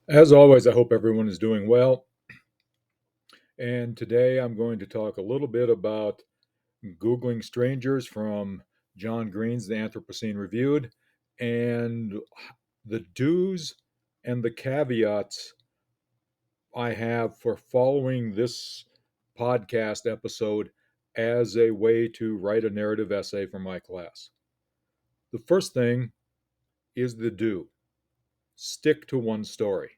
As always, I hope everyone is doing well. And today I'm going to talk a little bit about Googling strangers from John Green's The Anthropocene Reviewed and the do's and the caveats I have for following this podcast episode as a way to write a narrative essay for my class. The first thing is the do stick to one story.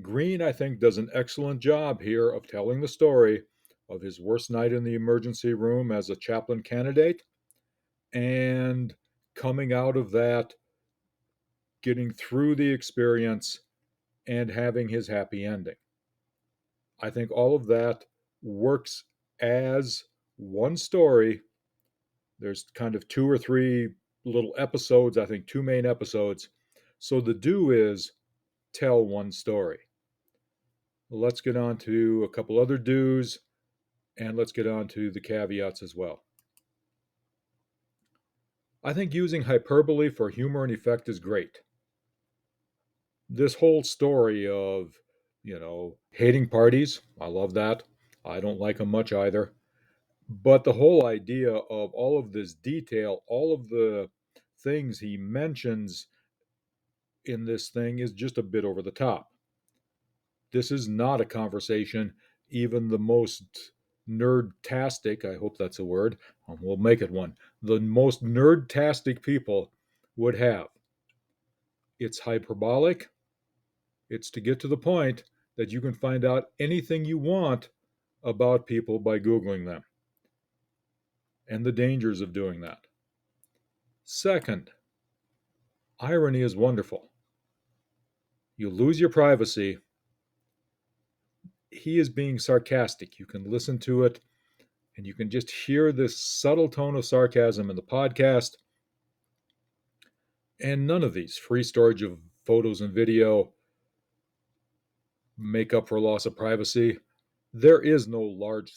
Green, I think, does an excellent job here of telling the story of his worst night in the emergency room as a chaplain candidate and coming out of that, getting through the experience, and having his happy ending. I think all of that works as one story. There's kind of two or three little episodes, I think two main episodes. So the do is tell one story. Let's get on to a couple other do's. And let's get on to the caveats as well. I think using hyperbole for humor and effect is great. This whole story of, hating parties, I love that. I don't like them much either. But the whole idea of all of this detail, all of the things he mentions in this thing is just a bit over the top. This is not a conversation even the most nerdtastic, I hope that's a word, we'll make it one, the most nerdtastic people would have. It's hyperbolic. It's to get to the point that you can find out anything you want about people by Googling them and the dangers of doing that. Second, irony is wonderful. You lose your privacy. He is being sarcastic. You can listen to it and you can just hear this subtle tone of sarcasm in the podcast. And none of these free storage of photos and video make up for loss of privacy. There is no large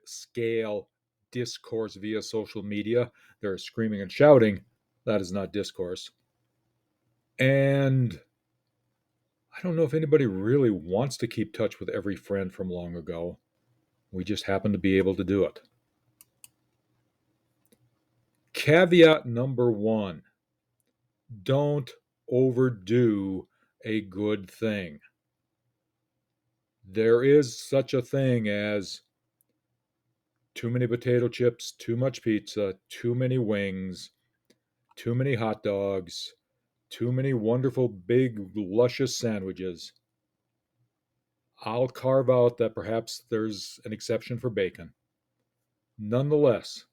scale discourse via social media. There is screaming and shouting. That is not discourse. And I don't know if anybody really wants to keep touch with every friend from long ago. We just happen to be able to do it. Caveat number one, don't overdo a good thing. There is such a thing as too many potato chips, too much pizza, too many wings, too many hot dogs, too many wonderful, big, luscious sandwiches. I'll carve out that perhaps there's an exception for bacon. Nonetheless,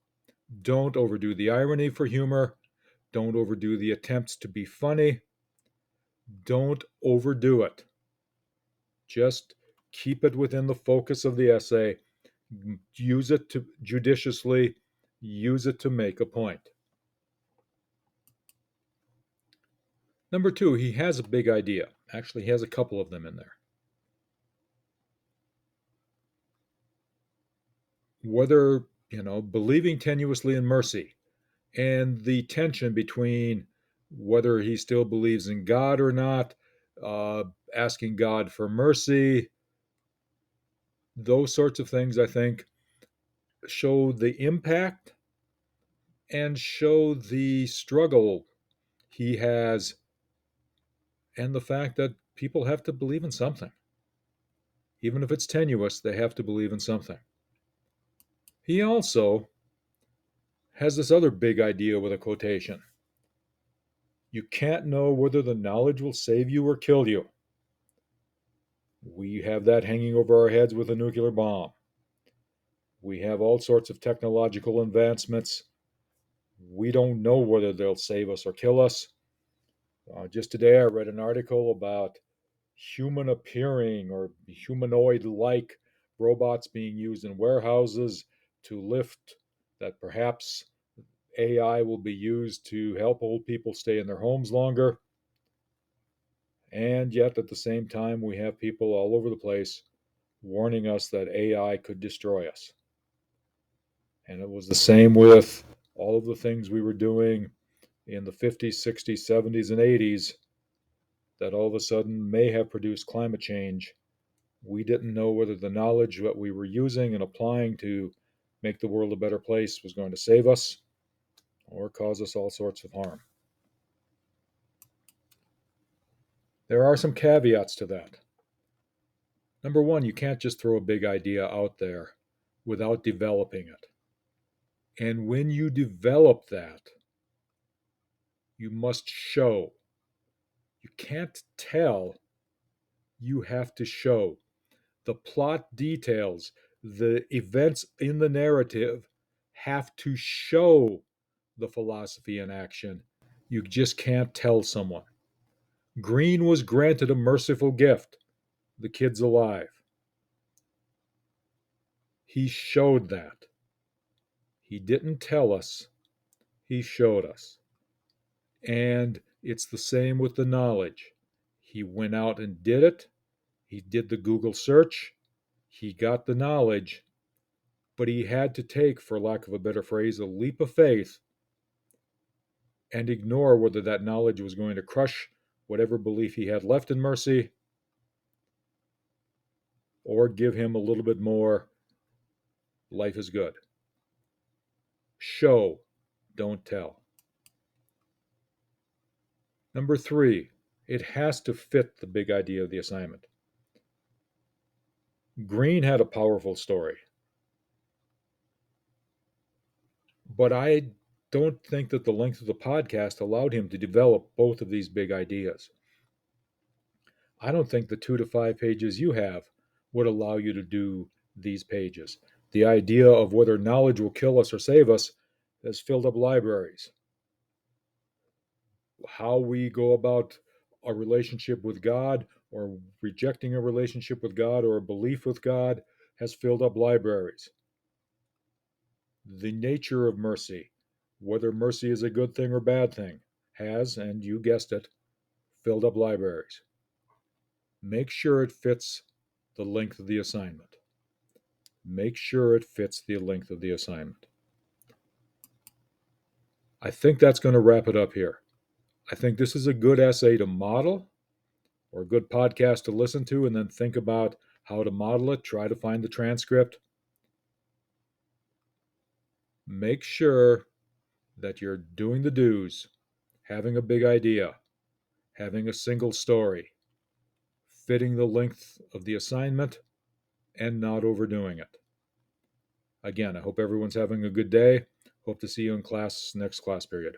don't overdo the irony for humor. Don't overdo the attempts to be funny. Don't overdo it. Just keep it within the focus of the essay. Use it to judiciously, use it to make a point. Number two, he has a big idea. Actually, he has a couple of them in there. Whether, believing tenuously in mercy and the tension between whether he still believes in God or not, asking God for mercy, those sorts of things, I think, show the impact and show the struggle he has and the fact that people have to believe in something. Even if it's tenuous, they have to believe in something. He also has this other big idea with a quotation. You can't know whether the knowledge will save you or kill you. We have that hanging over our heads with a nuclear bomb. We have all sorts of technological advancements. We don't know whether they'll save us or kill us. Just today, I read an article about human appearing or humanoid like robots being used in warehouses to lift, that perhaps AI will be used to help old people stay in their homes longer. And yet, at the same time, we have people all over the place warning us that AI could destroy us. And it was the same with all of the things we were doing in the 50s, 60s, 70s, and 80s that all of a sudden may have produced climate change. We didn't know whether the knowledge that we were using and applying to make the world a better place was going to save us or cause us all sorts of harm. There are some caveats to that. Number one, you can't just throw a big idea out there without developing it. And when you develop that, you must show. You can't tell, you have to show. The plot details, the events in the narrative have to show the philosophy in action. You just can't tell someone. Green was granted a merciful gift. The kid's alive. He showed that. He didn't tell us, he showed us. And it's the same with the knowledge. He went out and did it. He did the Google search. He got the knowledge, but he had to take, for lack of a better phrase, a leap of faith and ignore whether that knowledge was going to crush whatever belief he had left in mercy or give him a little bit more life is good. Show, don't tell. Number 3, it has to fit the big idea of the assignment. Green had a powerful story, but I don't think that the length of the podcast allowed him to develop both of these big ideas. I don't think the 2 to 5 pages you have would allow you to do these pages. The idea of whether knowledge will kill us or save us has filled up libraries. How we go about a relationship with God or rejecting a relationship with God or a belief with God has filled up libraries. The nature of mercy, whether mercy is a good thing or bad thing, has, and you guessed it, filled up libraries. Make sure it fits the length of the assignment. Make sure it fits the length of the assignment. I think that's going to wrap it up here. I think this is a good essay to model or a good podcast to listen to and then think about how to model it. Try to find the transcript. Make sure that you're doing the do's, having a big idea, having a single story, fitting the length of the assignment, and not overdoing it. Again, I hope everyone's having a good day. Hope to see you in class next class period.